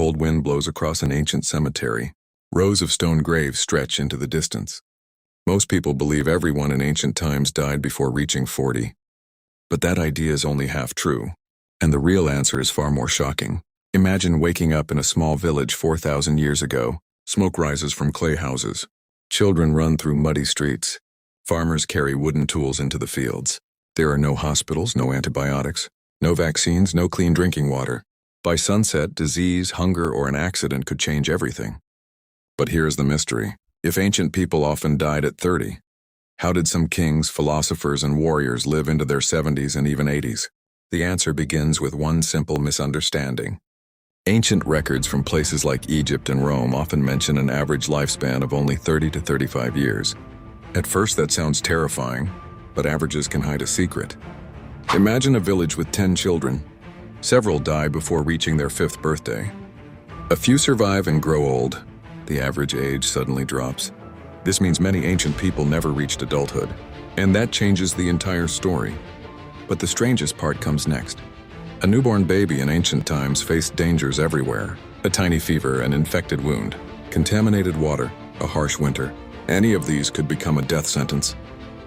cold wind blows across an ancient cemetery. Rows of stone graves stretch into the distance. Most people believe everyone in ancient times died before reaching 40. But that idea is only half true, and the real answer is far more shocking. Imagine waking up in a small village 4,000 years ago. Smoke rises from clay houses. Children run through muddy streets. Farmers carry wooden tools into the fields. There are no hospitals, no antibiotics, no vaccines, no clean drinking water. By sunset, disease, hunger, or an accident could change everything. But here's the mystery. If ancient people often died at 30, how did some kings, philosophers, and warriors live into their 70s and even 80s? The answer begins with one simple misunderstanding. Ancient records from places like Egypt and Rome often mention an average lifespan of only 30 to 35 years. At first that sounds terrifying, but averages can hide a secret. Imagine a village with 10 children. Several die before reaching their 5th birthday. A few survive and grow old. The average age suddenly drops. This means many ancient people never reached adulthood, and that changes the entire story. But the strangest part comes next. A newborn baby in ancient times faced dangers everywhere. A tiny fever, an infected wound, contaminated water, a harsh winter. Any of these could become a death sentence.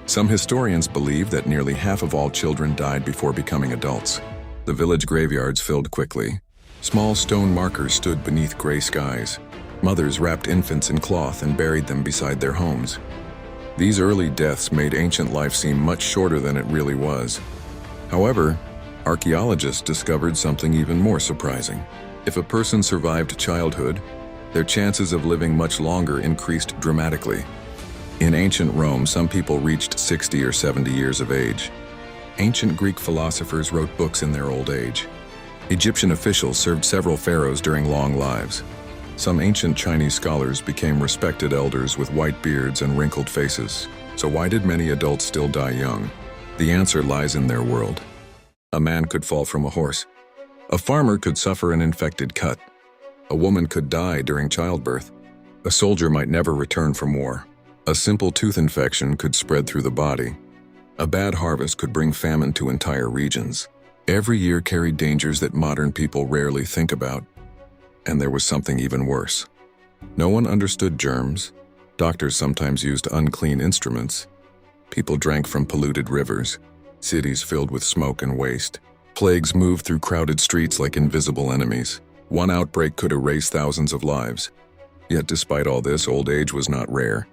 Some historians believe that nearly half of all children died before becoming adults. The village graveyards filled quickly. Small stone markers stood beneath gray skies. Mothers wrapped infants in cloth and buried them beside their homes. These early deaths made ancient life seem much shorter than it really was. However, archaeologists discovered something even more surprising. If a person survived childhood, their chances of living much longer increased dramatically. In ancient Rome, some people reached 60 or 70 years of age. Ancient Greek philosophers wrote books in their old age. Egyptian officials served several pharaohs during long lives. Some ancient Chinese scholars became respected elders with white beards and wrinkled faces. So why did many adults still die young? The answer lies in their world. A man could fall from a horse. A farmer could suffer an infected cut. A woman could die during childbirth. A soldier might never return from war. A simple tooth infection could spread through the body. A bad harvest could bring famine to entire regions. Every year carried dangers that modern people rarely think about. And there was something even worse. No one understood germs. Doctors sometimes used unclean instruments. People drank from polluted rivers. Cities filled with smoke and waste. Plagues moved through crowded streets like invisible enemies. One outbreak could erase thousands of lives. Yet despite all this, old age was not rare.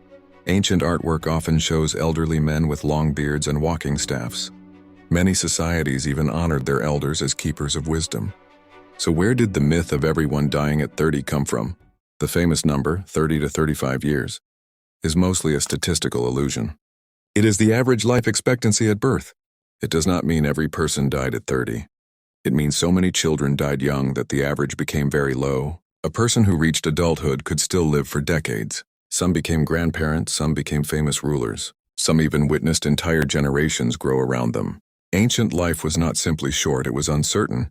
Ancient artwork often shows elderly men with long beards and walking staffs. Many societies even honored their elders as keepers of wisdom. So where did the myth of everyone dying at 30 come from? The famous number, 30 to 35 years, is mostly a statistical illusion. It is the average life expectancy at birth. It does not mean every person died at 30. It means so many children died young that the average became very low. A person who reached adulthood could still live for decades. Some became grandparents, some became famous rulers. Some even witnessed entire generations grow around them. Ancient life was not simply short, it was uncertain.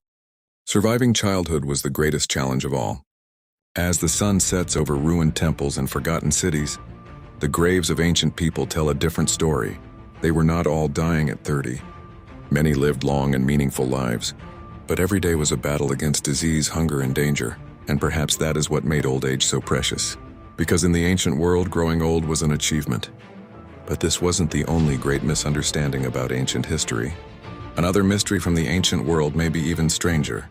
Surviving childhood was the greatest challenge of all. As the sun sets over ruined temples and forgotten cities, the graves of ancient people tell a different story. They were not all dying at 30. Many lived long and meaningful lives. But every day was a battle against disease, hunger, and danger. And perhaps that is what made old age so precious. Because in the ancient world, growing old was an achievement. But this wasn't the only great misunderstanding about ancient history. Another mystery from the ancient world may be even stranger.